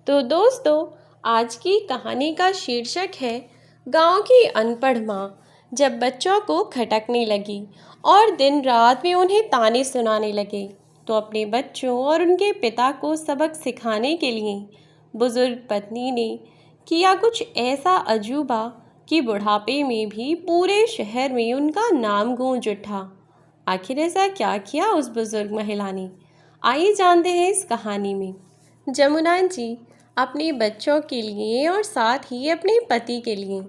तो दोस्तों, आज की कहानी का शीर्षक है गांव की अनपढ़ माँ। जब बच्चों को खटकने लगी और दिन रात में उन्हें ताने सुनाने लगे, तो अपने बच्चों और उनके पिता को सबक सिखाने के लिए बुजुर्ग पत्नी ने किया कुछ ऐसा अजूबा कि बुढ़ापे में भी पूरे शहर में उनका नाम गूंज उठा। आखिर ऐसा क्या किया उस बुजुर्ग महिला ने? आइए जानते हैं इस कहानी में। जमुना जी अपने बच्चों के लिए और साथ ही अपने पति के लिए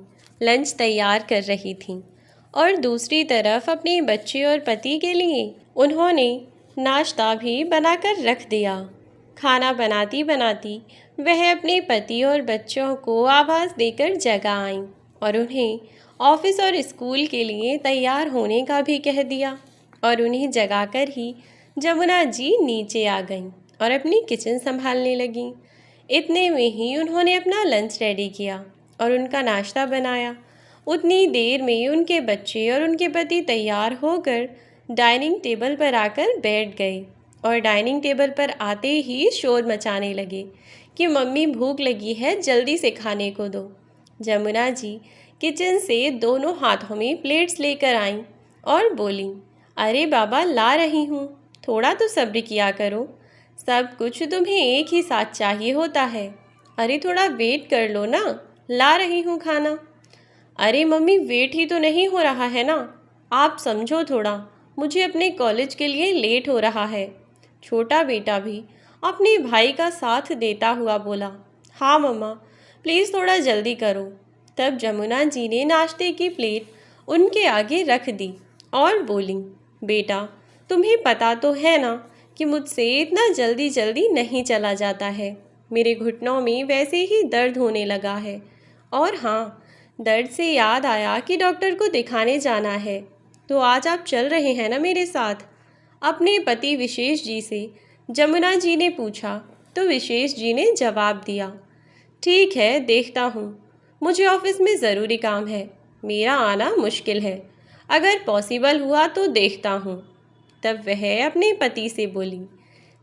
लंच तैयार कर रही थीं और दूसरी तरफ अपने बच्चे और पति के लिए उन्होंने नाश्ता भी बनाकर रख दिया। खाना बनाती बनाती वह अपने पति और बच्चों को आवाज़ देकर जगा आईं और उन्हें ऑफिस और स्कूल के लिए तैयार होने का भी कह दिया और उन्हें जगाकर ही जमुना जी नीचे आ गईं और अपनी किचन संभालने लगीं। इतने में ही उन्होंने अपना लंच रेडी किया और उनका नाश्ता बनाया। उतनी देर में उनके बच्चे और उनके पति तैयार होकर डाइनिंग टेबल पर आकर बैठ गए और डाइनिंग टेबल पर आते ही शोर मचाने लगे कि मम्मी भूख लगी है, जल्दी से खाने को दो। जमुना जी किचन से दोनों हाथों में प्लेट्स लेकर आईं और बोलीं, अरे बाबा, ला रही हूँ, थोड़ा तो सब्र किया करो, सब कुछ तुम्हें एक ही साथ चाहिए होता है। अरे थोड़ा वेट कर लो ना, ला रही हूँ खाना। अरे मम्मी, वेट ही तो नहीं हो रहा है ना, आप समझो थोड़ा, मुझे अपने कॉलेज के लिए लेट हो रहा है। छोटा बेटा भी अपने भाई का साथ देता हुआ बोला, हाँ मम्मा, प्लीज़ थोड़ा जल्दी करो। तब जमुना जी ने नाश्ते की प्लेट उनके आगे रख दी और बोली, बेटा, तुम्हें पता तो है ना कि मुझसे इतना जल्दी जल्दी नहीं चला जाता है। मेरे घुटनों में वैसे ही दर्द होने लगा है। और हाँ, दर्द से याद आया कि डॉक्टर को दिखाने जाना है, तो आज आप चल रहे हैं ना मेरे साथ? अपने पति विशेष जी से जमुना जी ने पूछा तो विशेष जी ने जवाब दिया, ठीक है, देखता हूँ, मुझे ऑफिस में ज़रूरी काम है, मेरा आना मुश्किल है, अगर पॉसिबल हुआ तो देखता हूँ। तब वह अपने पति से बोली,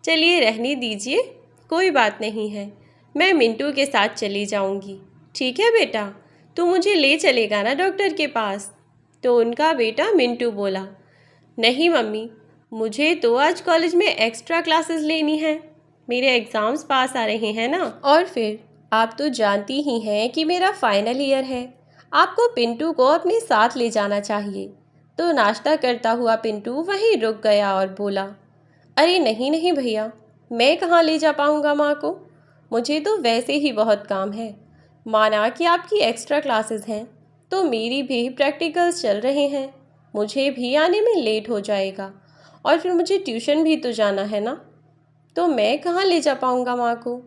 चलिए रहने दीजिए, कोई बात नहीं है, मैं मिंटू के साथ चली जाऊंगी। ठीक है बेटा, तू मुझे ले चलेगा ना डॉक्टर के पास? तो उनका बेटा मिंटू बोला, नहीं मम्मी, मुझे तो आज कॉलेज में एक्स्ट्रा क्लासेस लेनी है, मेरे एग्ज़ाम्स पास आ रहे हैं ना, और फिर आप तो जानती ही हैं कि मेरा फाइनल ईयर है, आपको पिंटू को अपने साथ ले जाना चाहिए। तो नाश्ता करता हुआ पिंटू वहीं रुक गया और बोला, अरे नहीं नहीं भैया, मैं कहाँ ले जा पाऊँगा माँ को, मुझे तो वैसे ही बहुत काम है। माना कि आपकी एक्स्ट्रा क्लासेस हैं, तो मेरी भी प्रैक्टिकल्स चल रहे हैं, मुझे भी आने में लेट हो जाएगा और फिर मुझे ट्यूशन भी तो जाना है ना, तो मैं कहाँ ले जा पाऊँगा माँ को।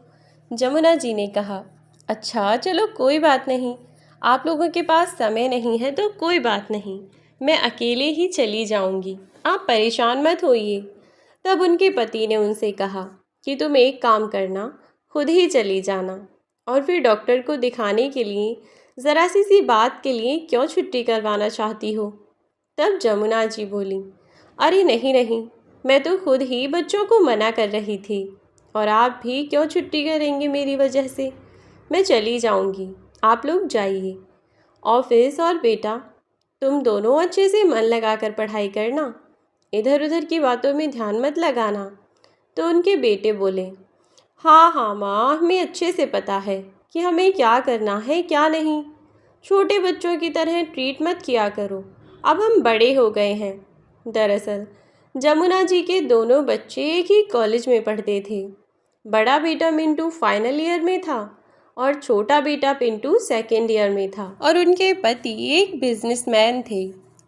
जमुना जी ने कहा, अच्छा चलो कोई बात नहीं, आप लोगों के पास समय नहीं है तो कोई बात नहीं, मैं अकेले ही चली जाऊंगी, आप परेशान मत होइए। तब उनके पति ने उनसे कहा कि तुम एक काम करना, खुद ही चली जाना, और फिर डॉक्टर को दिखाने के लिए ज़रा सी बात के लिए क्यों छुट्टी करवाना चाहती हो। तब जमुना जी बोली, अरे नहीं नहीं, मैं तो खुद ही बच्चों को मना कर रही थी, और आप भी क्यों छुट्टी करेंगे मेरी वजह से, मैं चली जाऊंगी, आप लोग जाइए। ऑफिस और बेटा, तुम दोनों अच्छे से मन लगाकर पढ़ाई करना, इधर उधर की बातों में ध्यान मत लगाना। तो उनके बेटे बोले, हाँ हाँ माँ, हमें अच्छे से पता है कि हमें क्या करना है क्या नहीं, छोटे बच्चों की तरह ट्रीट मत किया करो, अब हम बड़े हो गए हैं। दरअसल जमुना जी के दोनों बच्चे एक ही कॉलेज में पढ़ते थे। बड़ा बेटा मिंटू फाइनल ईयर में था और छोटा बेटा पिंटू सेकेंड ईयर में था, और उनके पति एक बिजनेसमैन थे।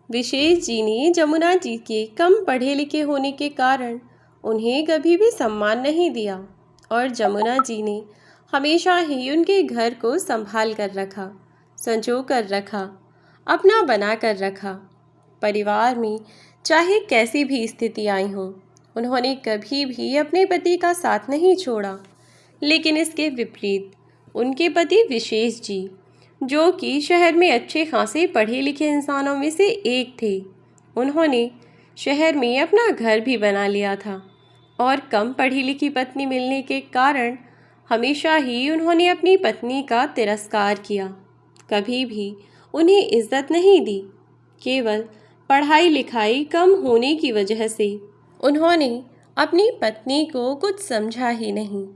विशेष जी ने जमुना जी के कम पढ़े लिखे होने के कारण उन्हें कभी भी सम्मान नहीं दिया, और जमुना जी ने हमेशा ही उनके घर को संभाल कर रखा, संजो कर रखा, अपना बना कर रखा। परिवार में चाहे कैसी भी स्थिति आई हो, उन्होंने कभी भी अपने पति का साथ नहीं छोड़ा। लेकिन इसके विपरीत उनके पति विशेष जी, जो कि शहर में अच्छे खासे पढ़े लिखे इंसानों में से एक थे, उन्होंने शहर में अपना घर भी बना लिया था, और कम पढ़ी लिखी पत्नी मिलने के कारण हमेशा ही उन्होंने अपनी पत्नी का तिरस्कार किया, कभी भी उन्हें इज्जत नहीं दी। केवल पढ़ाई लिखाई कम होने की वजह से उन्होंने अपनी पत्नी को कुछ समझा ही नहीं,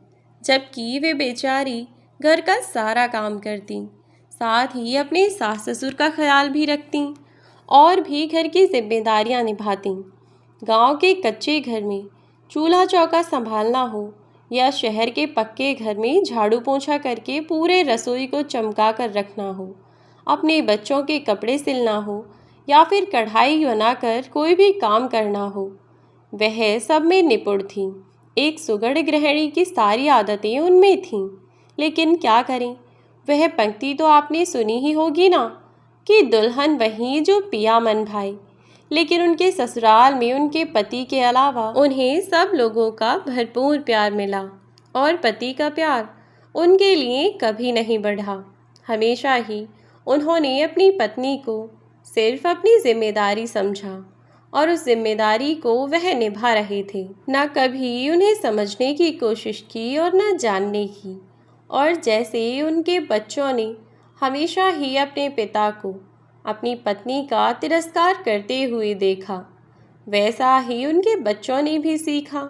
जबकि वे बेचारी घर का सारा काम करती, साथ ही अपने सास ससुर का ख्याल भी रखती और भी घर की जिम्मेदारियां निभाती। गांव के कच्चे घर में चूल्हा चौका संभालना हो या शहर के पक्के घर में झाड़ू पोंछा करके पूरे रसोई को चमका कर रखना हो, अपने बच्चों के कपड़े सिलना हो या फिर कढ़ाई बनाकर कोई भी काम करना हो, वह सब में निपुण थीं। एक सुगढ़ गृहिणी की सारी आदतें उनमें थीं। लेकिन क्या करें, वह पंक्ति तो आपने सुनी ही होगी ना कि दुल्हन वही जो पिया मन भाई। लेकिन उनके ससुराल में उनके पति के अलावा उन्हें सब लोगों का भरपूर प्यार मिला और पति का प्यार उनके लिए कभी नहीं बढ़ा। हमेशा ही उन्होंने अपनी पत्नी को सिर्फ अपनी जिम्मेदारी समझा और उस जिम्मेदारी को वह निभा रहे थे। न कभी उन्हें समझने की कोशिश की और न जानने की। और जैसे उनके बच्चों ने हमेशा ही अपने पिता को अपनी पत्नी का तिरस्कार करते हुए देखा, वैसा ही उनके बच्चों ने भी सीखा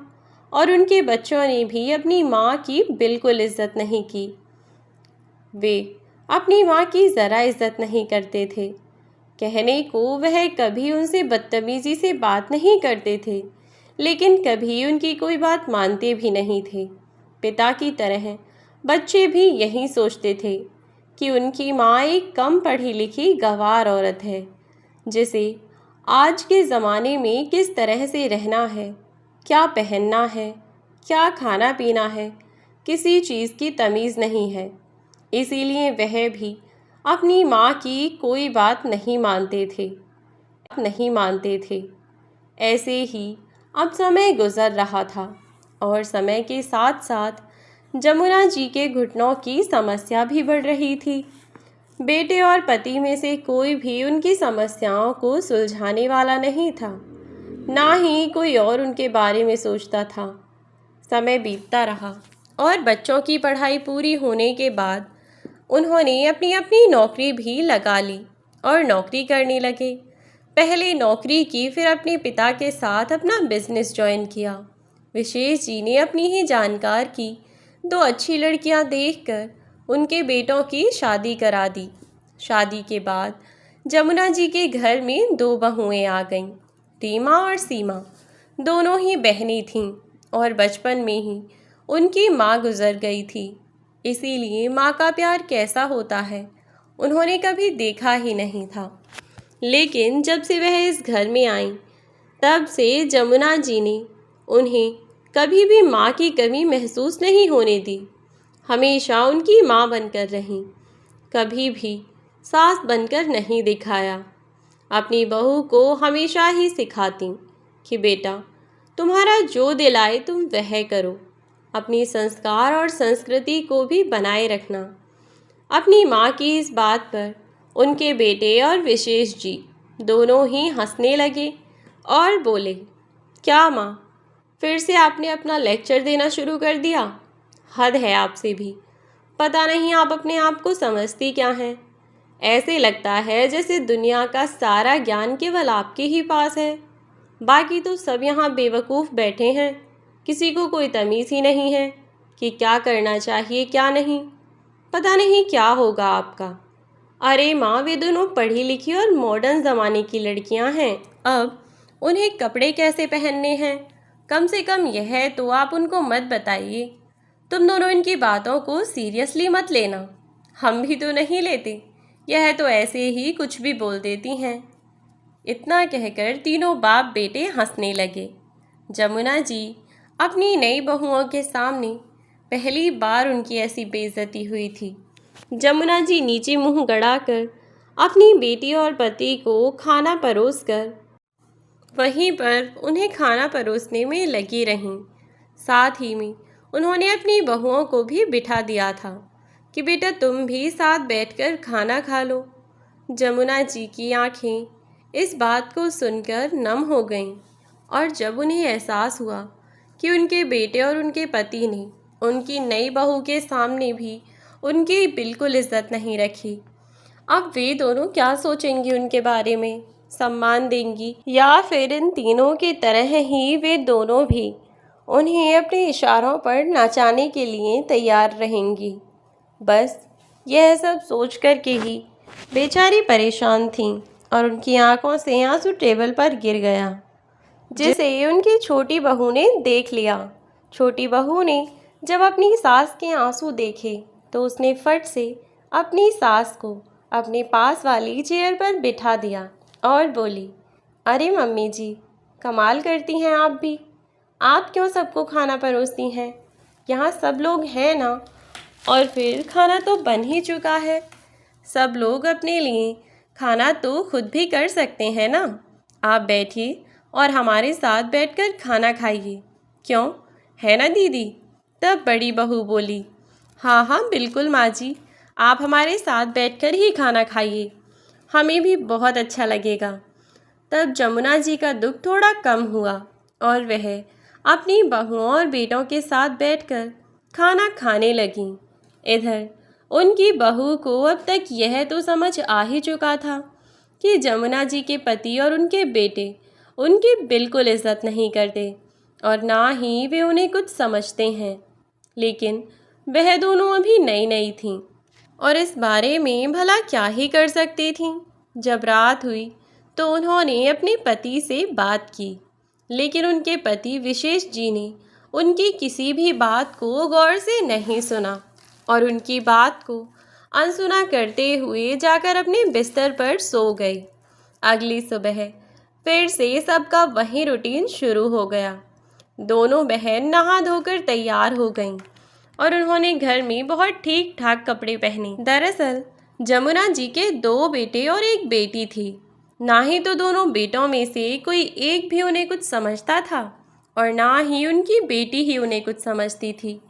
और उनके बच्चों ने भी अपनी माँ की बिल्कुल इज्जत नहीं की। वे अपनी माँ की ज़रा इज्जत नहीं करते थे। कहने को वह कभी उनसे बदतमीज़ी से बात नहीं करते थे, लेकिन कभी उनकी कोई बात मानते भी नहीं थे। पिता की तरह बच्चे भी यही सोचते थे कि उनकी माँ एक कम पढ़ी लिखी गंवार औरत है, जिसे आज के ज़माने में किस तरह से रहना है, क्या पहनना है, क्या खाना पीना है, किसी चीज़ की तमीज़ नहीं है। इसीलिए वह भी अपनी माँ की कोई बात नहीं मानते थे। ऐसे ही अब समय गुज़र रहा था और समय के साथ साथ जमुना जी के घुटनों की समस्या भी बढ़ रही थी। बेटे और पति में से कोई भी उनकी समस्याओं को सुलझाने वाला नहीं था, ना ही कोई और उनके बारे में सोचता था। समय बीतता रहा और बच्चों की पढ़ाई पूरी होने के बाद उन्होंने अपनी अपनी नौकरी भी लगा ली और नौकरी करने लगे। पहले नौकरी की, फिर अपने पिता के साथ अपना बिजनेस ज्वाइन किया। विशेष जी ने अपनी ही जानकार की 2 अच्छी लड़कियां देखकर उनके बेटों की शादी करा दी। शादी के बाद जमुना जी के घर में 2 बहुएं आ गईं, रीमा और सीमा। दोनों ही बहनें थीं और बचपन में ही उनकी माँ गुजर गई थी। इसीलिए माँ का प्यार कैसा होता है उन्होंने कभी देखा ही नहीं था। लेकिन जब से वह इस घर में आईं, तब से जमुना जी ने उन्हें कभी भी माँ की कमी महसूस नहीं होने दी। हमेशा उनकी माँ बनकर रहीं, कभी भी सास बनकर नहीं दिखाया। अपनी बहू को हमेशा ही सिखाती कि बेटा, तुम्हारा जो दिल आए तुम वह करो, अपनी संस्कार और संस्कृति को भी बनाए रखना। अपनी माँ की इस बात पर उनके बेटे और विशेष जी दोनों ही हंसने लगे और बोले, क्या माँ, फिर से आपने अपना लेक्चर देना शुरू कर दिया? हद है आपसे भी। पता नहीं आप अपने आप को समझती क्या हैं। ऐसे लगता है जैसे दुनिया का सारा ज्ञान केवल आपके ही पास है, बाकी तो सब यहाँ बेवकूफ़ बैठे हैं। किसी को कोई तमीज़ ही नहीं है कि क्या करना चाहिए क्या नहीं। पता नहीं क्या होगा आपका। अरे माँ, वे दोनों पढ़ी लिखी और मॉडर्न ज़माने की लड़कियाँ हैं। अब उन्हें कपड़े कैसे पहनने हैं, कम से कम यह तो आप उनको मत बताइए। तुम दोनों इनकी बातों को सीरियसली मत लेना, हम भी तो नहीं लेते। यह तो ऐसे ही कुछ भी बोल देती हैं। इतना कहकर तीनों बाप बेटे हंसने लगे। जमुना जी अपनी नई बहुओं के सामने पहली बार उनकी ऐसी बेइज्जती हुई थी। जमुना जी नीचे मुंह गड़ाकर अपनी बेटी और पति को खाना परोसकर वहीं पर उन्हें खाना परोसने में लगी रहीं। साथ ही में उन्होंने अपनी बहुओं को भी बिठा दिया था कि बेटा तुम भी साथ बैठकर खाना खा लो। जमुना जी की आंखें इस बात को सुनकर नम हो गईं और जब उन्हें एहसास हुआ कि उनके बेटे और उनके पति ने उनकी नई बहू के सामने भी उनकी बिल्कुल इज्जत नहीं रखी। अब वे दोनों क्या सोचेंगी उनके बारे में, सम्मान देंगी या फिर इन तीनों की तरह ही वे दोनों भी उन्हें अपने इशारों पर नाचाने के लिए तैयार रहेंगी। बस यह सब सोच कर के ही बेचारी परेशान थीं और उनकी आंखों से आंसू टेबल पर गिर गया, जिसे उनकी छोटी बहू ने देख लिया। छोटी बहू ने जब अपनी सास के आंसू देखे तो उसने फट से अपनी सास को अपने पास वाली चेयर पर बिठा दिया और बोली, अरे मम्मी जी, कमाल करती हैं आप भी। आप क्यों सबको खाना परोसती हैं? यहाँ सब लोग हैं ना, और फिर खाना तो बन ही चुका है। सब लोग अपने लिए खाना तो खुद भी कर सकते हैं ना। आप बैठिए और हमारे साथ बैठकर खाना खाइए, क्यों, है ना दीदी? तब बड़ी बहू बोली, हाँ हाँ बिल्कुल माँ जी, आप हमारे साथ बैठकर ही खाना खाइए, हमें भी बहुत अच्छा लगेगा। तब जमुना जी का दुख थोड़ा कम हुआ और वह अपनी बहुओं और बेटों के साथ बैठकर खाना खाने लगीं। इधर उनकी बहू को अब तक यह तो समझ आ ही चुका था कि जमुना जी के पति और उनके बेटे उनकी बिल्कुल इज्जत नहीं करते और ना ही वे उन्हें कुछ समझते हैं। लेकिन वह दोनों अभी नई नई थीं और इस बारे में भला क्या ही कर सकती थीं। जब रात हुई तो उन्होंने अपने पति से बात की, लेकिन उनके पति विशेष जी ने उनकी किसी भी बात को गौर से नहीं सुना और उनकी बात को अनसुना करते हुए जाकर अपने बिस्तर पर सो गए। अगली सुबह फिर से सबका वही रूटीन शुरू हो गया। दोनों बहन नहा धोकर तैयार हो गईं और उन्होंने घर में बहुत ठीक ठाक कपड़े पहने। दरअसल जमुना जी के 2 बेटे और 1 बेटी थी। ना ही तो दोनों बेटों में से कोई एक भी उन्हें कुछ समझता था और ना ही उनकी बेटी ही उन्हें कुछ समझती थी।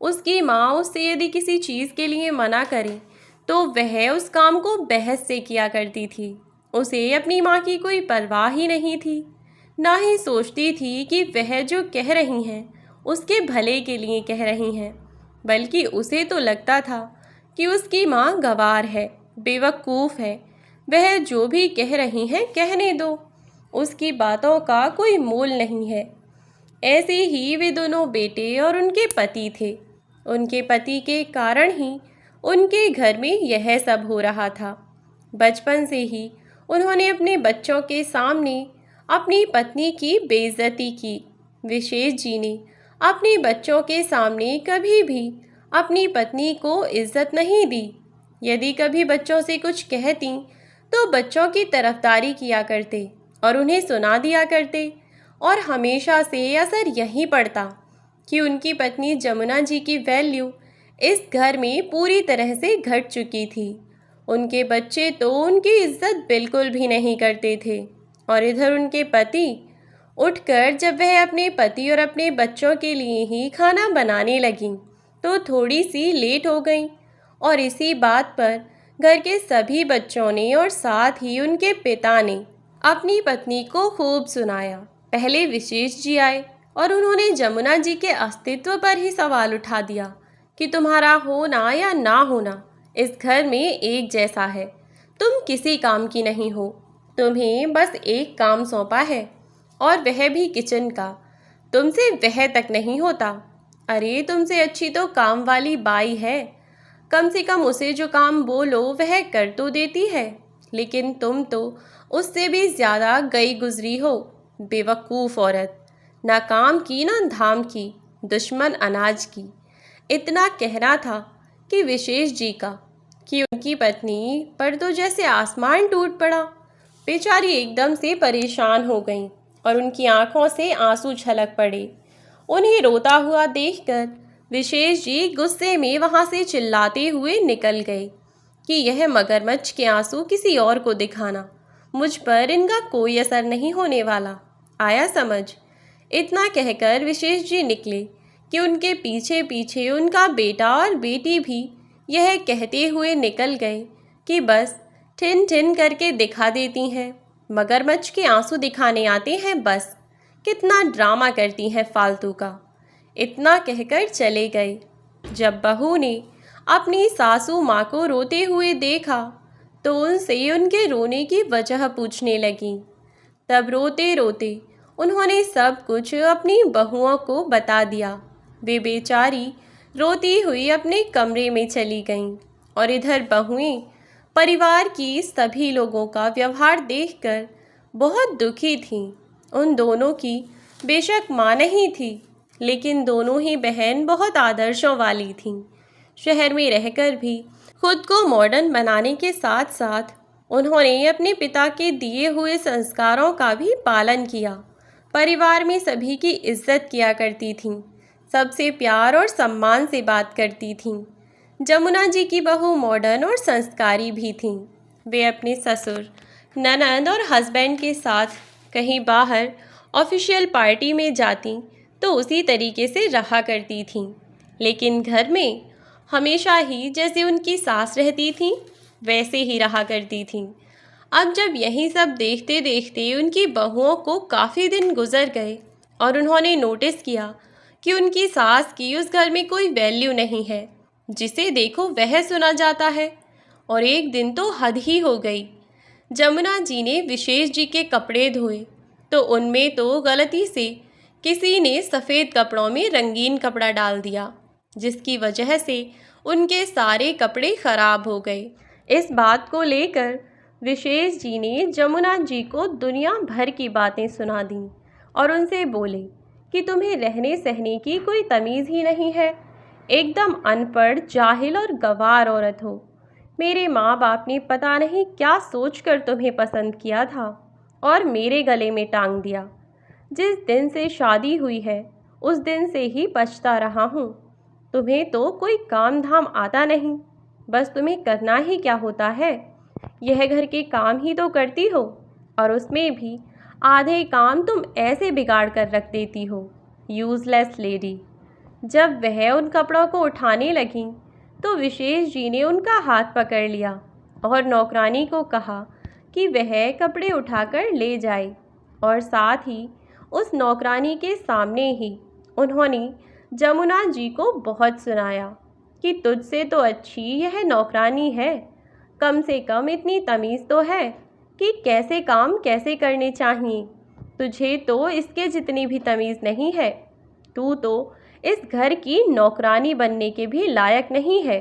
उसकी माँ उससे यदि किसी चीज़ के लिए मना करे तो वह उस काम को बहस से किया करती थी। उसे अपनी माँ की कोई परवाह ही नहीं थी, ना ही सोचती थी कि वह जो कह रही हैं उसके भले के लिए कह रही हैं, बल्कि उसे तो लगता था कि उसकी माँ गंवार है, बेवकूफ़ है, वह जो भी कह रही हैं कहने दो, उसकी बातों का कोई मोल नहीं है। ऐसे ही वे दोनों बेटे और उनके पति थे। उनके पति के कारण ही उनके घर में यह सब हो रहा था। बचपन से ही उन्होंने अपने बच्चों के सामने अपनी पत्नी की बेइज्जती की। विशेष जी ने अपने बच्चों के सामने कभी भी अपनी पत्नी को इज्जत नहीं दी। यदि कभी बच्चों से कुछ कहती तो बच्चों की तरफदारी किया करते और उन्हें सुना दिया करते, और हमेशा से असर यही पड़ता कि उनकी पत्नी जमुना जी की वैल्यू इस घर में पूरी तरह से घट चुकी थी। उनके बच्चे तो उनकी इज्जत बिल्कुल भी नहीं करते थे और इधर उनके पति उठकर जब वह अपने पति और अपने बच्चों के लिए ही खाना बनाने लगीं तो थोड़ी सी लेट हो गई, और इसी बात पर घर के सभी बच्चों ने और साथ ही उनके पिता ने अपनी पत्नी को खूब सुनाया। पहले विशेष जी आए और उन्होंने जमुना जी के अस्तित्व पर ही सवाल उठा दिया कि तुम्हारा होना या ना होना इस घर में एक जैसा है। तुम किसी काम की नहीं हो, तुम्हें बस एक काम सौंपा है और वह भी किचन का। तुमसे वह तक नहीं होता। अरे तुमसे अच्छी तो काम वाली बाई है, कम से कम उसे जो काम बोलो वह कर तो देती है, लेकिन तुम तो उससे भी ज़्यादा गई गुजरी हो। बेवकूफ़ औरत, ना काम की ना धाम की, दुश्मन अनाज की। इतना कहना था कि विशेष जी का कि उनकी पत्नी पर तो जैसे आसमान टूट पड़ा। बेचारी एकदम से परेशान हो गई और उनकी आंखों से आंसू छलक पड़े। उन्हें रोता हुआ देखकर विशेष जी गुस्से में वहाँ से चिल्लाते हुए निकल गए कि यह मगरमच्छ के आंसू किसी और को दिखाना, मुझ पर इनका कोई असर नहीं होने वाला। आया समझ? इतना कहकर विशेष जी निकले कि उनके पीछे पीछे उनका बेटा और बेटी भी यह कहते हुए निकल गए कि बस ठिन ठिन करके दिखा देती हैं, मगरमच्छ के आंसू दिखाने आते हैं बस। कितना ड्रामा करती हैं फालतू का। इतना कहकर चले गए। जब बहू ने अपनी सासू माँ को रोते हुए देखा तो उनसे उनके रोने की वजह पूछने लगी। तब रोते रोते उन्होंने सब कुछ अपनी बहुओं को बता दिया। वे बेचारी रोती हुई अपने कमरे में चली गईं और इधर बहुएं परिवार की सभी लोगों का व्यवहार देखकर बहुत दुखी थीं। उन दोनों की बेशक माँ नहीं थी, लेकिन दोनों ही बहन बहुत आदर्शों वाली थीं। शहर में रहकर भी खुद को मॉडर्न बनाने के साथ साथ उन्होंने अपने पिता के दिए हुए संस्कारों का भी पालन किया। परिवार में सभी की इज्जत किया करती थीं, सबसे प्यार और सम्मान से बात करती थीं। जमुना जी की बहू मॉडर्न और संस्कारी भी थीं। वे अपने ससुर, ननद और हस्बैंड के साथ कहीं बाहर ऑफिशियल पार्टी में जाती तो उसी तरीके से रहा करती थीं, लेकिन घर में हमेशा ही जैसे उनकी सास रहती थीं वैसे ही रहा करती थीं। अब जब यही सब देखते देखते उनकी बहुओं को काफ़ी दिन गुजर गए और उन्होंने नोटिस किया कि उनकी सास की उस घर में कोई वैल्यू नहीं है, जिसे देखो वह सुना जाता है। और एक दिन तो हद ही हो गई। जमुना जी ने विशेष जी के कपड़े धोए तो उनमें तो गलती से किसी ने सफ़ेद कपड़ों में रंगीन कपड़ा डाल दिया, जिसकी वजह से उनके सारे कपड़े खराब हो गए। इस बात को लेकर विशेष जी ने जमुना जी को दुनिया भर की बातें सुना दीं और उनसे बोले कि तुम्हें रहने सहने की कोई तमीज़ ही नहीं है, एकदम अनपढ़, जाहिल और गंवार औरत हो। मेरे माँ बाप ने पता नहीं क्या सोचकर तुम्हें पसंद किया था और मेरे गले में टांग दिया। जिस दिन से शादी हुई है उस दिन से ही पछता रहा हूँ। तुम्हें तो कोई काम धाम आता नहीं, बस तुम्हें करना ही क्या होता है, यह घर के काम ही तो करती हो, और उसमें भी आधे काम तुम ऐसे बिगाड़ कर रख देती हो। Useless lady. जब वह उन कपड़ों को उठाने लगीं तो विशेष जी ने उनका हाथ पकड़ लिया और नौकरानी को कहा कि वह कपड़े उठाकर ले जाए, और साथ ही उस नौकरानी के सामने ही उन्होंने जमुना जी को बहुत सुनाया कि तुझसे तो अच्छी यह नौकरानी है, कम से कम इतनी तमीज़ तो है कि कैसे काम कैसे करने चाहिए। तुझे तो इसके जितनी भी तमीज़ नहीं है, तू तो इस घर की नौकरानी बनने के भी लायक नहीं है।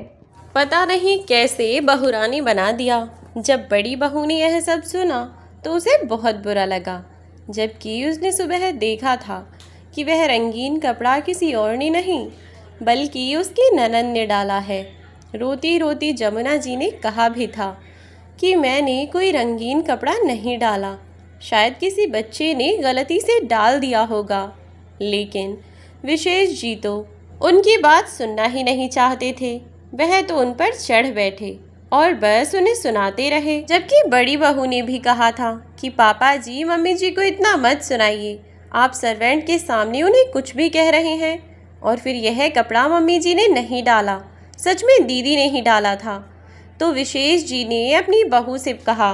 पता नहीं कैसे बहुरानी बना दिया। जब बड़ी बहू ने यह सब सुना तो उसे बहुत बुरा लगा, जबकि उसने सुबह देखा था कि वह रंगीन कपड़ा किसी और ने नहीं बल्कि उसकी ननद ने डाला है। रोती रोती जमुना जी ने कहा भी था कि मैंने कोई रंगीन कपड़ा नहीं डाला, शायद किसी बच्चे ने गलती से डाल दिया होगा। लेकिन विशेष जी तो उनकी बात सुनना ही नहीं चाहते थे। वह तो उन पर चढ़ बैठे और बस उन्हें सुनाते रहे। जबकि बड़ी बहू ने भी कहा था कि पापा जी मम्मी जी को इतना मत सुनाइए, आप सर्वेंट के सामने उन्हें कुछ भी कह रहे हैं। और फिर यह कपड़ा मम्मी जी ने नहीं डाला, सच में दीदी ने ही डाला था। तो विशेष जी ने अपनी बहू से कहा,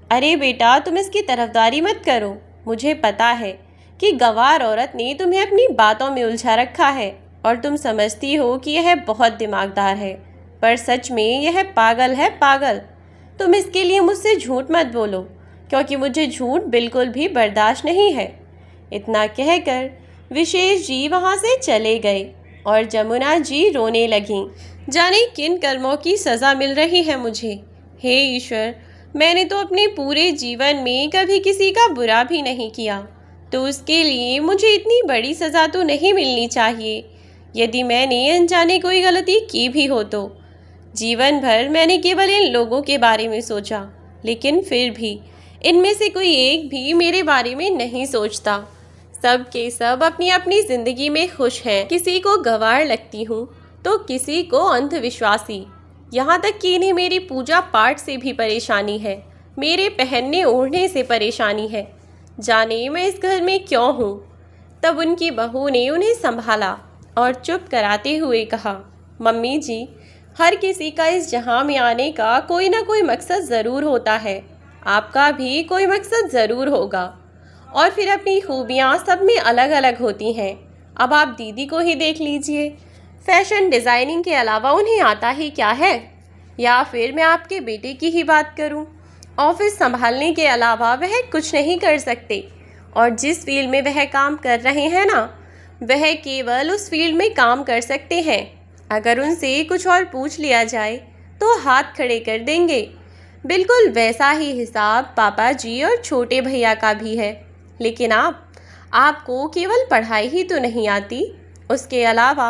अरे बेटा तुम इसकी तरफदारी मत करो, मुझे पता है कि गंवार औरत ने तुम्हें अपनी बातों में उलझा रखा है और तुम समझती हो कि यह बहुत दिमागदार है, पर सच में यह पागल है, पागल। तुम इसके लिए मुझसे झूठ मत बोलो, क्योंकि मुझे झूठ बिल्कुल भी बर्दाश्त नहीं है। इतना कहकर विशेष जी वहाँ से चले गए और जमुना जी रोने लगीं। जाने किन कर्मों की सज़ा मिल रही है मुझे। हे ईश्वर, मैंने तो अपने पूरे जीवन में कभी किसी का बुरा भी नहीं किया, तो उसके लिए मुझे इतनी बड़ी सज़ा तो नहीं मिलनी चाहिए। यदि मैंने अनजाने कोई गलती की भी हो तो जीवन भर मैंने केवल इन लोगों के बारे में सोचा, लेकिन फिर भी इनमें से कोई एक भी मेरे बारे में नहीं सोचता। सब के सब अपनी अपनी ज़िंदगी में खुश हैं। किसी को गंवार लगती हूँ तो किसी को अंधविश्वासी, यहाँ तक कि इन्हें मेरी पूजा पाठ से भी परेशानी है, मेरे पहनने ओढ़ने से परेशानी है। जाने मैं इस घर में क्यों हूँ। तब उनकी बहू ने उन्हें संभाला और चुप कराते हुए कहा, मम्मी जी, हर किसी का इस जहाँ में आने का कोई ना कोई मकसद ज़रूर होता है, आपका भी कोई मकसद ज़रूर होगा। और फिर अपनी खूबियाँ सब में अलग अलग होती हैं। अब आप दीदी को ही देख लीजिए, फैशन डिज़ाइनिंग के अलावा उन्हें आता ही क्या है। या फिर मैं आपके बेटे की ही बात करूं, ऑफिस संभालने के अलावा वह कुछ नहीं कर सकते, और जिस फील्ड में वह काम कर रहे हैं ना, वह केवल उस फील्ड में काम कर सकते हैं। अगर उनसे कुछ और पूछ लिया जाए तो हाथ खड़े कर देंगे। बिल्कुल वैसा ही हिसाब पापा जी और छोटे भैया का भी है। लेकिन आपको केवल पढ़ाई ही तो नहीं आती, उसके अलावा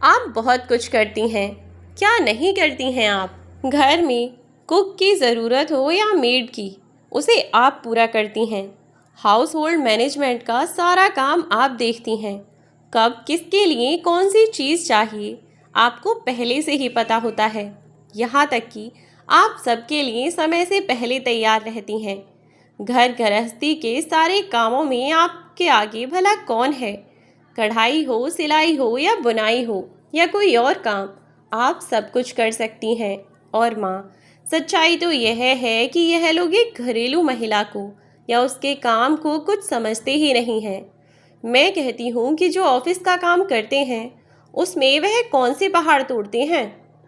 आप बहुत कुछ करती हैं। क्या नहीं करती हैं आप? घर में कुक की ज़रूरत हो या मेड की, उसे आप पूरा करती हैं। हाउस होल्ड मैनेजमेंट का सारा काम आप देखती हैं। कब किसके लिए कौन सी चीज़ चाहिए आपको पहले से ही पता होता है। यहाँ तक कि आप सबके लिए समय से पहले तैयार रहती हैं। घर गृहस्थी के सारे कामों में आपके आगे भला कौन है? कढ़ाई हो, सिलाई हो या बुनाई हो या कोई और काम, आप सब कुछ कर सकती हैं। और माँ, सच्चाई तो यह है कि यह लोग एक घरेलू महिला को या उसके काम को कुछ समझते ही नहीं हैं। मैं कहती हूँ कि जो ऑफिस का काम करते हैं उसमें वह कौन से पहाड़ तोड़ते हैं।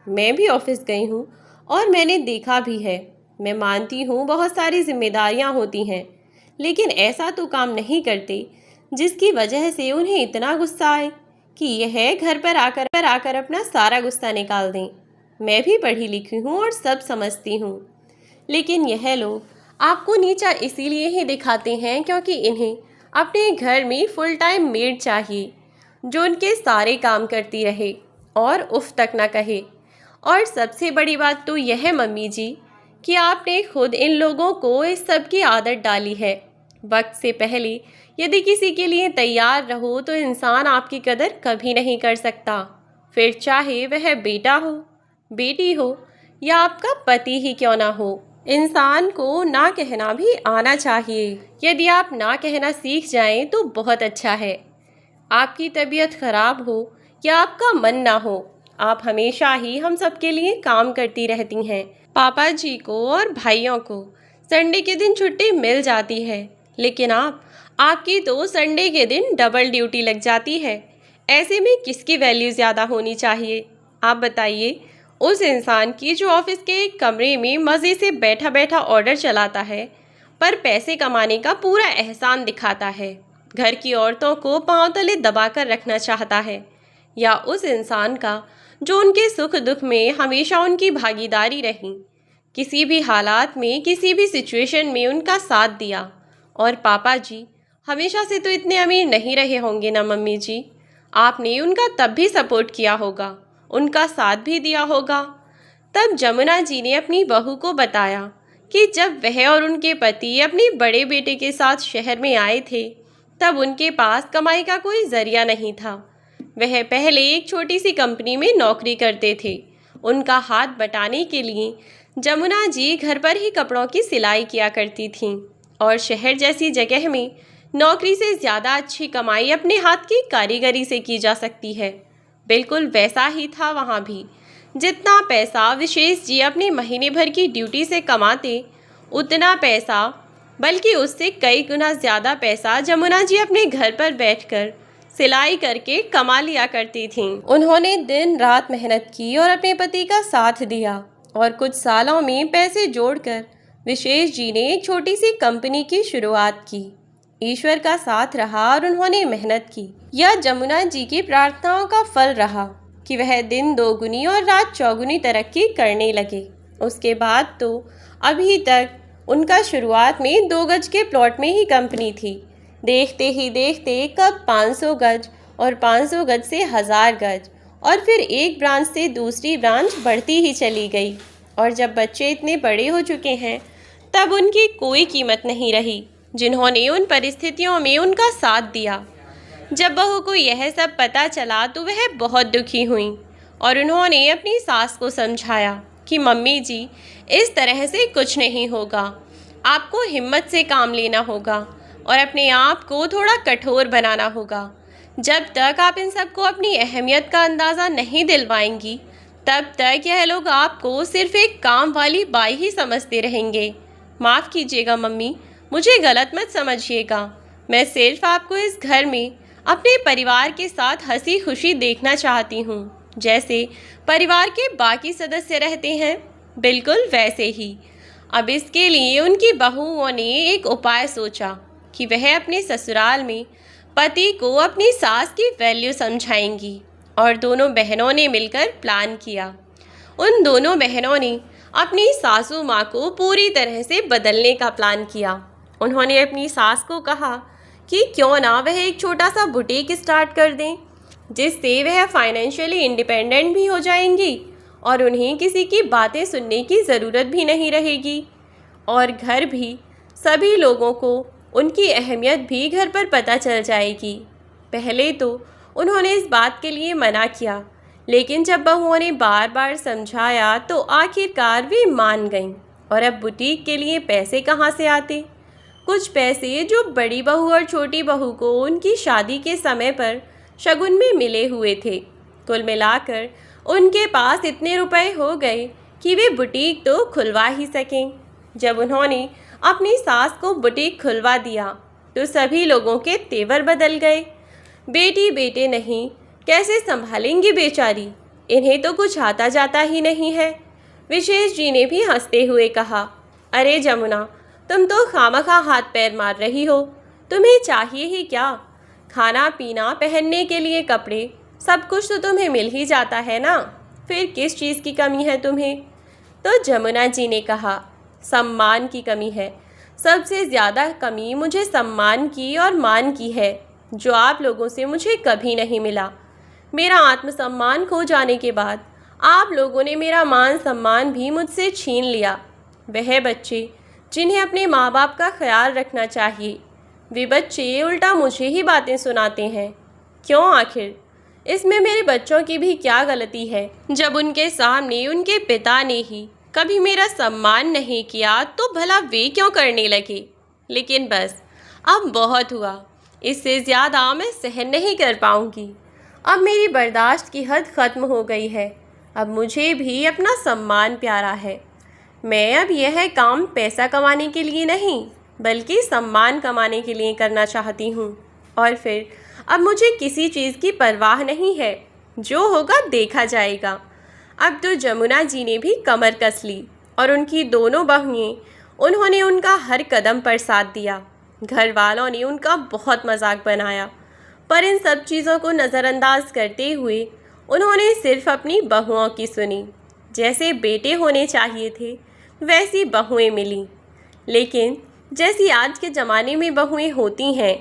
मैं भी ऑफिस गई हूँ और मैंने देखा भी है। मैं मानती हूँ बहुत सारी जिम्मेदारियाँ होती हैं, लेकिन ऐसा तो काम नहीं करते जिसकी वजह से उन्हें इतना गुस्सा आए कि यह घर पर आकर अपना सारा गुस्सा निकाल दें। मैं भी पढ़ी लिखी हूँ और सब समझती हूँ, लेकिन यह लोग आपको नीचा इसीलिए ही दिखाते हैं क्योंकि इन्हें अपने घर में फुल टाइम मेड चाहिए जो उनके सारे काम करती रहे और उफ तक ना कहे। और सबसे बड़ी बात तो यह है मम्मी जी कि आपने खुद इन लोगों को इस सब की आदत डाली है। वक्त से पहले यदि किसी के लिए तैयार रहो तो इंसान आपकी कदर कभी नहीं कर सकता, फिर चाहे वह बेटा हो, बेटी हो या आपका पति ही क्यों ना हो। इंसान को ना कहना भी आना चाहिए। यदि आप ना कहना सीख जाएं तो बहुत अच्छा है। आपकी तबीयत खराब हो या आपका मन ना हो, आप हमेशा ही हम सबके लिए काम करती रहती हैं। पापा जी को और भाइयों को संडे के दिन छुट्टी मिल जाती है, लेकिन आपकी तो संडे के दिन डबल ड्यूटी लग जाती है। ऐसे में किसकी वैल्यू ज़्यादा होनी चाहिए? आप बताइए। उस इंसान की जो ऑफिस के एक कमरे में मज़े से बैठा बैठा ऑर्डर चलाता है पर पैसे कमाने का पूरा एहसान दिखाता है, घर की औरतों को पांव तले दबाकर रखना चाहता है, या उस इंसान का जो उनके सुख दुख में हमेशा उनकी भागीदारी रही, किसी भी हालात में किसी भी सिचुएशन में उनका साथ दिया। और पापा जी हमेशा से तो इतने अमीर नहीं रहे होंगे ना मम्मी जी, आपने उनका तब भी सपोर्ट किया होगा, उनका साथ भी दिया होगा। तब जमुना जी ने अपनी बहू को बताया कि जब वह और उनके पति अपने बड़े बेटे के साथ शहर में आए थे तब उनके पास कमाई का कोई जरिया नहीं था। वह पहले एक छोटी सी कंपनी में नौकरी करते थे। उनका हाथ बटाने के लिए जमुना जी घर पर ही कपड़ों की सिलाई किया करती थीं, और शहर जैसी जगह में नौकरी से ज़्यादा अच्छी कमाई अपने हाथ की कारीगरी से की जा सकती है। बिल्कुल वैसा ही था वहाँ भी। जितना पैसा विशेष जी अपने महीने भर की ड्यूटी से कमाते, उतना पैसा बल्कि उससे कई गुना ज़्यादा पैसा जमुना जी अपने घर पर बैठकर सिलाई करके कमा लिया करती थीं। उन्होंने दिन रात मेहनत की और अपने पति का साथ दिया, और कुछ सालों में पैसे जोड़कर विशेष जी ने एक छोटी सी कंपनी की शुरुआत की। ईश्वर का साथ रहा और उन्होंने मेहनत की। यह जमुना जी की प्रार्थनाओं का फल रहा कि वह दिन दोगुनी और रात चौगुनी तरक्की करने लगे। उसके बाद तो अभी तक उनका शुरुआत में 2 गज के प्लॉट में ही कंपनी थी। देखते ही देखते कब 500 गज और 500 गज से 1000 गज, और फिर एक ब्रांच से दूसरी ब्रांच बढ़ती ही चली गई। और जब बच्चे इतने बड़े हो चुके हैं तब उनकी कोई कीमत नहीं रही जिन्होंने उन परिस्थितियों में उनका साथ दिया। जब बहू को यह सब पता चला तो वह बहुत दुखी हुई, और उन्होंने अपनी सास को समझाया कि मम्मी जी इस तरह से कुछ नहीं होगा, आपको हिम्मत से काम लेना होगा और अपने आप को थोड़ा कठोर बनाना होगा। जब तक आप इन सबको अपनी अहमियत का अंदाज़ा नहीं दिलवाएंगी तब तक यह लोग आपको सिर्फ एक काम वाली बाई ही समझते रहेंगे। माफ़ कीजिएगा मम्मी, मुझे गलत मत समझिएगा। मैं सिर्फ आपको इस घर में अपने परिवार के साथ हंसी खुशी देखना चाहती हूँ, जैसे परिवार के बाकी सदस्य रहते हैं, बिल्कुल वैसे ही। अब इसके लिए उनकी बहुओं ने एक उपाय सोचा कि वह अपने ससुराल में पति को अपनी सास की वैल्यू समझाएंगी, और दोनों बहनों ने मिलकर प्लान किया। उन दोनों बहनों ने अपनी सासू माँ को पूरी तरह से बदलने का प्लान किया। उन्होंने अपनी सास को कहा कि क्यों ना वह एक छोटा सा बुटीक स्टार्ट कर दें, जिससे वह फाइनेंशियली इंडिपेंडेंट भी हो जाएंगी और उन्हें किसी की बातें सुनने की ज़रूरत भी नहीं रहेगी। और घर भी सभी लोगों को उनकी अहमियत भी घर पर पता चल जाएगी। पहले तो उन्होंने इस बात के लिए मना किया, लेकिन जब बहुओं ने बार बार समझाया तो आखिरकार वे मान गईं। और अब बुटीक के लिए पैसे कहाँ से आते? कुछ पैसे जो बड़ी बहू और छोटी बहू को उनकी शादी के समय पर शगुन में मिले हुए थे। कुल मिलाकर उनके पास इतने रुपए हो गए कि वे बुटीक तो खुलवा ही सकें। जब उन्होंने अपनी सास को बुटीक खुलवा दिया तो सभी लोगों के तेवर बदल गए। बेटी बेटे नहीं, कैसे संभालेंगी बेचारी, इन्हें तो कुछ आता जाता ही नहीं है। विशेष जी ने भी हंसते हुए कहा, अरे जमुना, तुम तो खामखा हाथ पैर मार रही हो। तुम्हें चाहिए ही क्या? खाना पीना, पहनने के लिए कपड़े, सब कुछ तो तुम्हें मिल ही जाता है ना, फिर किस चीज़ की कमी है तुम्हें? तो जमुना जी ने कहा, सम्मान की कमी है। सबसे ज़्यादा कमी मुझे सम्मान की और मान की है, जो आप लोगों से मुझे कभी नहीं मिला। मेरा आत्मसम्मान खो जाने के बाद आप लोगों ने मेरा मान सम्मान भी मुझसे छीन लिया। वह बच्चे जिन्हें अपने माँ बाप का ख्याल रखना चाहिए, वे बच्चे उल्टा मुझे ही बातें सुनाते हैं। क्यों आखिर? इसमें मेरे बच्चों की भी क्या गलती है? जब उनके सामने उनके पिता ने ही कभी मेरा सम्मान नहीं किया तो भला वे क्यों करने लगे? लेकिन बस, अब बहुत हुआ, इससे ज़्यादा मैं सहन नहीं कर पाऊँगी। अब मेरी बर्दाश्त की हद ख़त्म हो गई है। अब मुझे भी अपना सम्मान प्यारा है। मैं अब यह काम पैसा कमाने के लिए नहीं, बल्कि सम्मान कमाने के लिए करना चाहती हूँ। और फिर अब मुझे किसी चीज़ की परवाह नहीं है, जो होगा देखा जाएगा। अब तो जमुना जी ने भी कमर कस ली और उनकी दोनों बहुएं, उन्होंने उनका हर कदम पर साथ दिया। घर वालों ने उनका बहुत मजाक बनाया, पर इन सब चीज़ों को नज़रअंदाज करते हुए उन्होंने सिर्फ अपनी बहुओं की सुनी। जैसे बेटे होने चाहिए थे, वैसी बहुएं मिलीं। लेकिन जैसी आज के ज़माने में बहुएं होती हैं,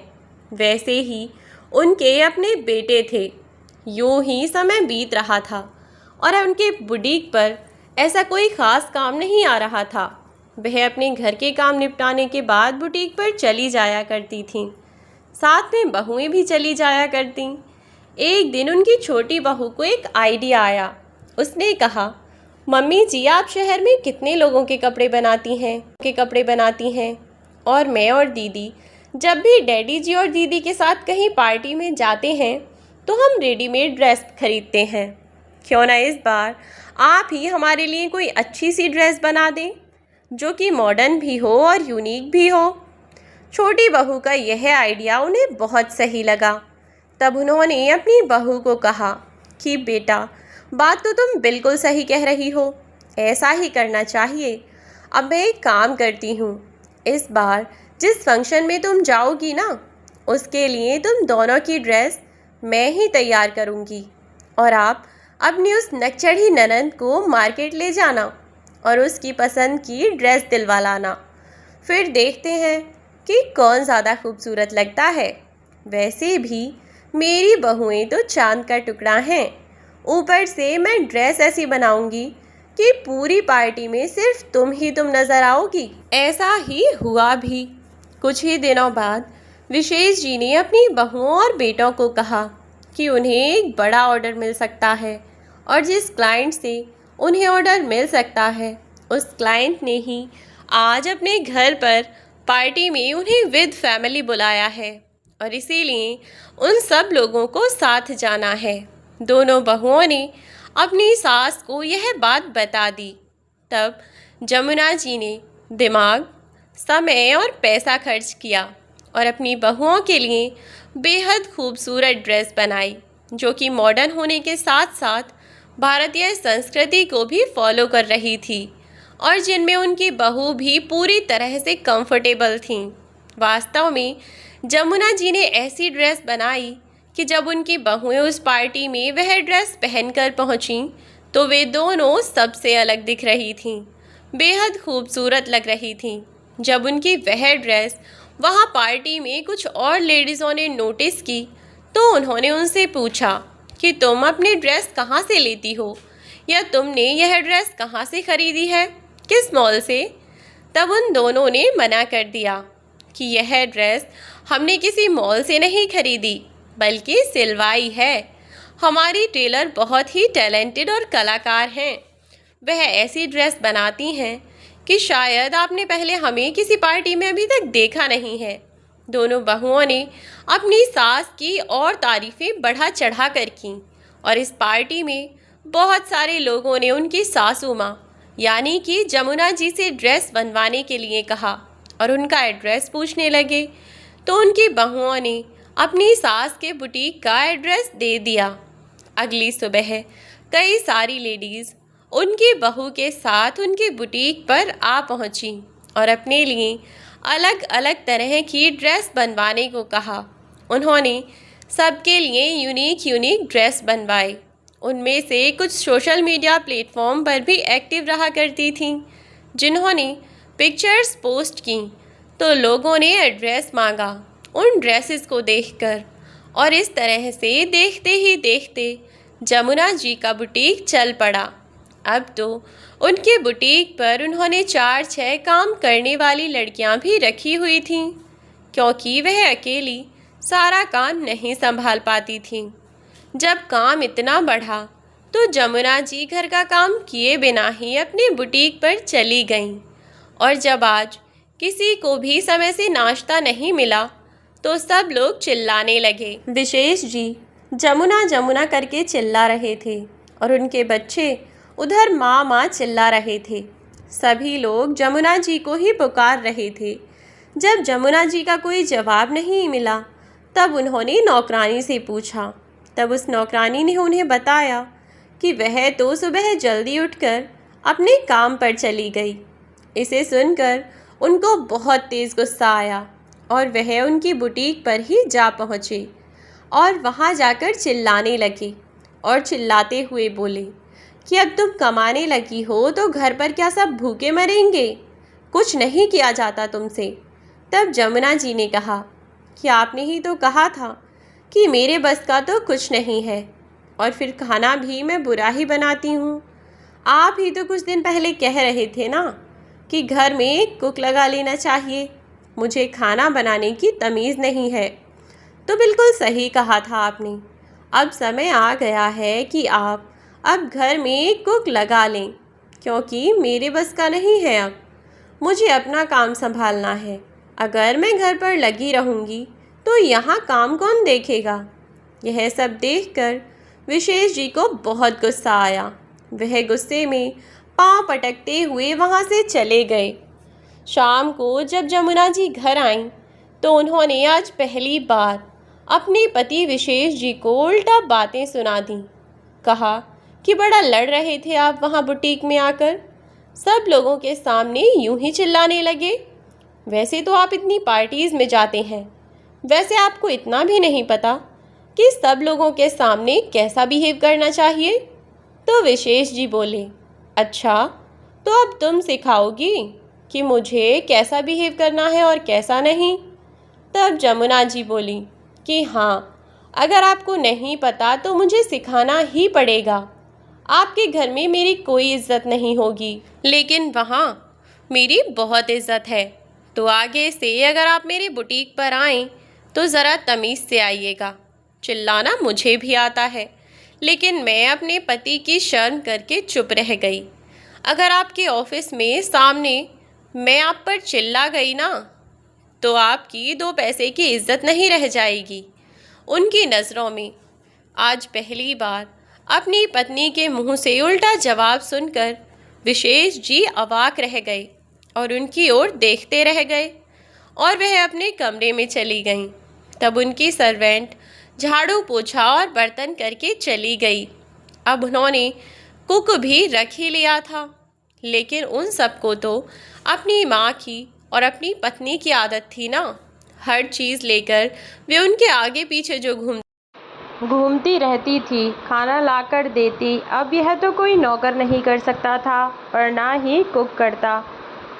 वैसे ही उनके अपने बेटे थे। यूं ही समय बीत रहा था और उनके बुटीक पर ऐसा कोई ख़ास काम नहीं आ रहा था। वह अपने घर के काम निपटाने के बाद बुटीक पर चली जाया करती थीं। साथ में बहुएं भी चली जाया करतीं। एक दिन उनकी छोटी बहू को एक आइडिया आया। उसने कहा, मम्मी जी, आप शहर में कितने लोगों के कपड़े बनाती हैं और मैं और दीदी जब भी डैडी जी और दीदी के साथ कहीं पार्टी में जाते हैं तो हम रेडीमेड ड्रेस खरीदते हैं। क्यों ना इस बार आप ही हमारे लिए कोई अच्छी सी ड्रेस बना दें, जो कि मॉडर्न भी हो और यूनिक भी हो। छोटी बहू का यह आइडिया उन्हें बहुत सही लगा। तब उन्होंने अपनी बहू को कहा कि बेटा, बात तो तुम बिल्कुल सही कह रही हो, ऐसा ही करना चाहिए। अब मैं एक काम करती हूँ, इस बार जिस फंक्शन में तुम जाओगी ना, उसके लिए तुम दोनों की ड्रेस मैं ही तैयार करूँगी और आप अपनी उस नकचढ़ी ननंद को मार्केट ले जाना और उसकी पसंद की ड्रेस दिलवा लाना। फिर देखते हैं कि कौन ज़्यादा खूबसूरत लगता है। वैसे भी मेरी बहुएं तो चांद का टुकड़ा हैं। ऊपर से मैं ड्रेस ऐसी बनाऊंगी कि पूरी पार्टी में सिर्फ तुम नज़र आओगी। ऐसा ही हुआ भी। कुछ ही दिनों बाद विशेष जी ने अपनी बहुओं और बेटों को कहा कि उन्हें एक बड़ा ऑर्डर मिल सकता है और जिस क्लाइंट से उन्हें ऑर्डर मिल सकता है, उस क्लाइंट ने ही आज अपने घर पर पार्टी में उन्हें विद फैमिली बुलाया है और इसीलिए उन सब लोगों को साथ जाना है। दोनों बहुओं ने अपनी सास को यह बात बता दी। तब जमुना जी ने दिमाग, समय और पैसा खर्च किया और अपनी बहुओं के लिए बेहद खूबसूरत ड्रेस बनाई, जो कि मॉडर्न होने के साथ साथ भारतीय संस्कृति को भी फॉलो कर रही थी और जिनमें उनकी बहू भी पूरी तरह से कंफर्टेबल थीं। वास्तव में जमुना जी ने ऐसी ड्रेस बनाई कि जब उनकी बहुएं उस पार्टी में वह ड्रेस पहनकर पहुंचीं तो वे दोनों सबसे अलग दिख रही थीं, बेहद खूबसूरत लग रही थीं। जब उनकी वह ड्रेस वहाँ पार्टी में कुछ और लेडीज़ों ने नोटिस की तो उन्होंने उनसे पूछा कि तुम अपनी ड्रेस कहाँ से लेती हो, या तुमने यह ड्रेस कहाँ से ख़रीदी है, किस मॉल से। तब उन दोनों ने मना कर दिया कि यह ड्रेस हमने किसी मॉल से नहीं खरीदी बल्कि सिलवाई है। हमारी टेलर बहुत ही टैलेंटेड और कलाकार हैं। वह ऐसी ड्रेस बनाती हैं कि शायद आपने पहले हमें किसी पार्टी में अभी तक देखा नहीं है। दोनों बहुओं ने अपनी सास की और तारीफ़ें बढ़ा चढ़ा कर की और इस पार्टी में बहुत सारे लोगों ने उनकी सासू माँ यानी कि जमुना जी से ड्रेस बनवाने के लिए कहा और उनका एड्रेस पूछने लगे तो उनकी बहुओं ने अपनी सास के बुटीक का एड्रेस दे दिया। अगली सुबह कई सारी लेडीज़ उनकी बहू के साथ उनकी बुटीक पर आ पहुंची और अपने लिए अलग अलग तरह की ड्रेस बनवाने को कहा। उन्होंने सबके लिए यूनिक ड्रेस बनवाए। उनमें से कुछ सोशल मीडिया प्लेटफॉर्म पर भी एक्टिव रहा करती थीं, जिन्होंने पिक्चर्स पोस्ट की तो लोगों ने एड्रेस मांगा उन ड्रेसेस को देखकर और इस तरह से देखते ही देखते जमुना जी का बुटीक चल पड़ा। अब तो उनके बुटीक पर उन्होंने 4-6 काम करने वाली लड़कियां भी रखी हुई थीं, क्योंकि वह अकेली सारा काम नहीं संभाल पाती थीं। जब काम इतना बढ़ा तो जमुना जी घर का काम किए बिना ही अपने बुटीक पर चली गईं और जब आज किसी को भी समय से नाश्ता नहीं मिला तो सब लोग चिल्लाने लगे। विशेष जी जमुना जमुना करके चिल्ला रहे थे और उनके बच्चे उधर माँ माँ चिल्ला रहे थे। सभी लोग जमुना जी को ही पुकार रहे थे। जब जमुना जी का कोई जवाब नहीं मिला तब उन्होंने नौकरानी से पूछा। तब उस नौकरानी ने उन्हें बताया कि वह तो सुबह जल्दी उठकर अपने काम पर चली गई। इसे सुनकर उनको बहुत तेज़ गुस्सा आया और वह उनकी बुटीक पर ही जा पहुँचे और वहाँ जाकर चिल्लाने लगे और चिल्लाते हुए बोले कि अब तुम कमाने लगी हो तो घर पर क्या सब भूखे मरेंगे, कुछ नहीं किया जाता तुमसे। तब जमुना जी ने कहा कि आपने ही तो कहा था कि मेरे बस का तो कुछ नहीं है और फिर खाना भी मैं बुरा ही बनाती हूँ। आप ही तो कुछ दिन पहले कह रहे थे ना कि घर में एक कुक लगा लेना चाहिए, मुझे खाना बनाने की तमीज़ नहीं है। तो बिल्कुल सही कहा था आपने। अब समय आ गया है कि आप अब घर में एक कुक लगा लें, क्योंकि मेरे बस का नहीं है। अब मुझे अपना काम संभालना है। अगर मैं घर पर लगी रहूँगी तो यहाँ काम कौन देखेगा। यह सब देखकर विशेष जी को बहुत गुस्सा आया। वह गुस्से में पाँव पटकते हुए वहाँ से चले गए। शाम को जब जमुना जी घर आईं तो उन्होंने आज पहली बार अपने पति विशेष जी को उल्टा बातें सुना दी। कहा कि बड़ा लड़ रहे थे आप वहाँ बुटीक में आकर, सब लोगों के सामने यूं ही चिल्लाने लगे। वैसे तो आप इतनी पार्टीज़ में जाते हैं, वैसे आपको इतना भी नहीं पता कि सब लोगों के सामने कैसा बिहेव करना चाहिए। तो विशेष जी बोले, अच्छा तो अब तुम सिखाओगी कि मुझे कैसा बिहेव करना है और कैसा नहीं। तब जमुना जी बोली कि हाँ, अगर आपको नहीं पता तो मुझे सिखाना ही पड़ेगा। आपके घर में मेरी कोई इज्जत नहीं होगी, लेकिन वहाँ मेरी बहुत इज्जत है। तो आगे से अगर आप मेरे बुटीक पर आएँ तो ज़रा तमीज़ से आइएगा। चिल्लाना मुझे भी आता है, लेकिन मैं अपने पति की शर्म करके चुप रह गई। अगर आपके ऑफिस में सामने मैं आप पर चिल्ला गई ना तो आपकी 2 पैसे की इज्जत नहीं रह जाएगी। उनकी नज़रों में आज पहली बार अपनी पत्नी के मुंह से उल्टा जवाब सुनकर विशेष जी अवाक रह गए और उनकी ओर देखते रह गए। और वह अपने कमरे में चली गईं। तब उनकी सर्वेंट झाड़ू पोछा और बर्तन करके चली गई। अब उन्होंने कुक भी रख ही लिया था, लेकिन उन सबको तो अपनी माँ की और अपनी पत्नी की आदत थी ना। हर चीज़ लेकर वे उनके आगे पीछे जो घूमती रहती थी, खाना लाकर देती। अब यह तो कोई नौकर नहीं कर सकता था और ना ही कुक करता।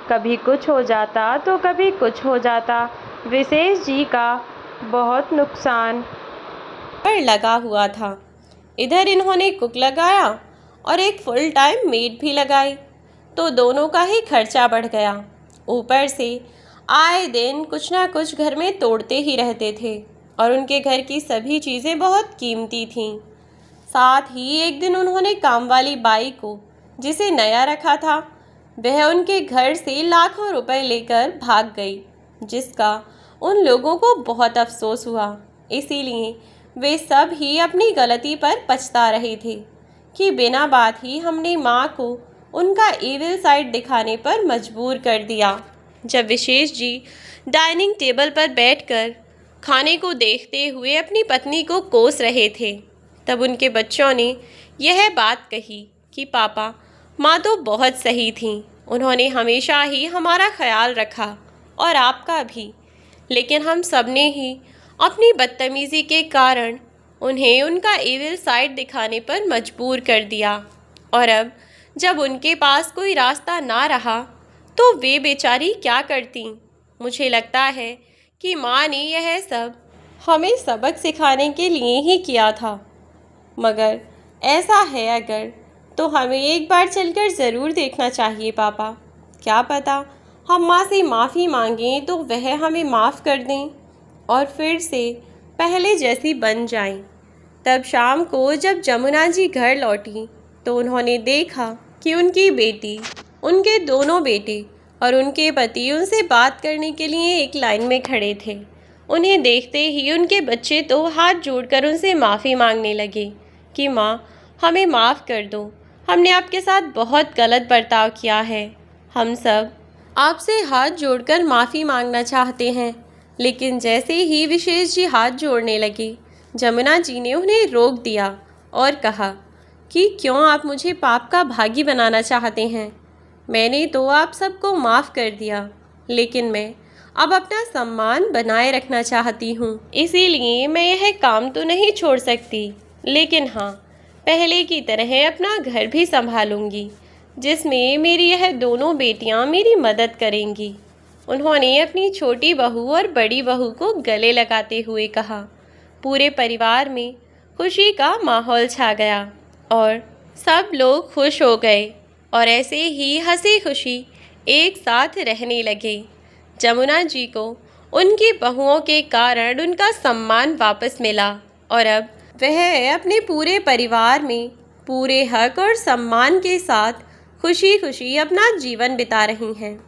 कभी कुछ हो जाता तो कभी कुछ हो जाता। विशेष जी का बहुत नुकसान पर लगा हुआ था। इधर इन्होंने कुक लगाया और एक फुल टाइम मेड भी लगाई, तो दोनों का ही खर्चा बढ़ गया। ऊपर से आए दिन कुछ ना कुछ घर में तोड़ते ही रहते थे और उनके घर की सभी चीज़ें बहुत कीमती थीं। साथ ही एक दिन उन्होंने काम वाली बाई को, जिसे नया रखा था, वह उनके घर से लाखों रुपए लेकर भाग गई, जिसका उन लोगों को बहुत अफसोस हुआ। इसीलिए वे सब ही अपनी गलती पर पछता रहे थे कि बिना बात ही हमने माँ को उनका एविल साइड दिखाने पर मजबूर कर दिया। जब विशेष जी डाइनिंग टेबल पर बैठकर खाने को देखते हुए अपनी पत्नी को कोस रहे थे, तब उनके बच्चों ने यह बात कही कि पापा, माँ तो बहुत सही थीं, उन्होंने हमेशा ही हमारा ख्याल रखा और आपका भी, लेकिन हम सब ने ही अपनी बदतमीज़ी के कारण उन्हें उनका एविल साइड दिखाने पर मजबूर कर दिया। और अब जब उनके पास कोई रास्ता ना रहा तो वे बेचारी क्या करती। मुझे लगता है कि माँ ने यह सब हमें सबक सिखाने के लिए ही किया था। मगर ऐसा है अगर, तो हमें एक बार चलकर ज़रूर देखना चाहिए पापा। क्या पता हम माँ से माफ़ी मांगें तो वह हमें माफ़ कर दें और फिर से पहले जैसी बन जाएं। तब शाम को जब जमुना जी घर लौटी तो उन्होंने देखा कि उनकी बेटी, उनके दोनों बेटे और उनके पति उनसे बात करने के लिए एक लाइन में खड़े थे। उन्हें देखते ही उनके बच्चे तो हाथ जोड़कर उनसे माफ़ी मांगने लगे कि माँ, हमें माफ़ कर दो, हमने आपके साथ बहुत गलत बर्ताव किया है। हम सब आपसे हाथ जोड़कर माफ़ी मांगना चाहते हैं। लेकिन जैसे ही विशेष जी हाथ जोड़ने लगे, जमुना जी ने उन्हें रोक दिया और कहा कि क्यों आप मुझे पाप का भागी बनाना चाहते हैं। मैंने तो आप सबको माफ़ कर दिया, लेकिन मैं अब अपना सम्मान बनाए रखना चाहती हूँ। इसीलिए मैं यह काम तो नहीं छोड़ सकती, लेकिन हाँ, पहले की तरह अपना घर भी संभालूंगी, जिसमें मेरी यह दोनों बेटियाँ मेरी मदद करेंगी। उन्होंने अपनी छोटी बहू और बड़ी बहू को गले लगाते हुए कहा। पूरे परिवार में खुशी का माहौल छा गया और सब लोग खुश हो गए और ऐसे ही हंसी खुशी एक साथ रहने लगे। जमुना जी को उनकी बहुओं के कारण उनका सम्मान वापस मिला और अब वह अपने पूरे परिवार में पूरे हक और सम्मान के साथ खुशी खुशी अपना जीवन बिता रही हैं।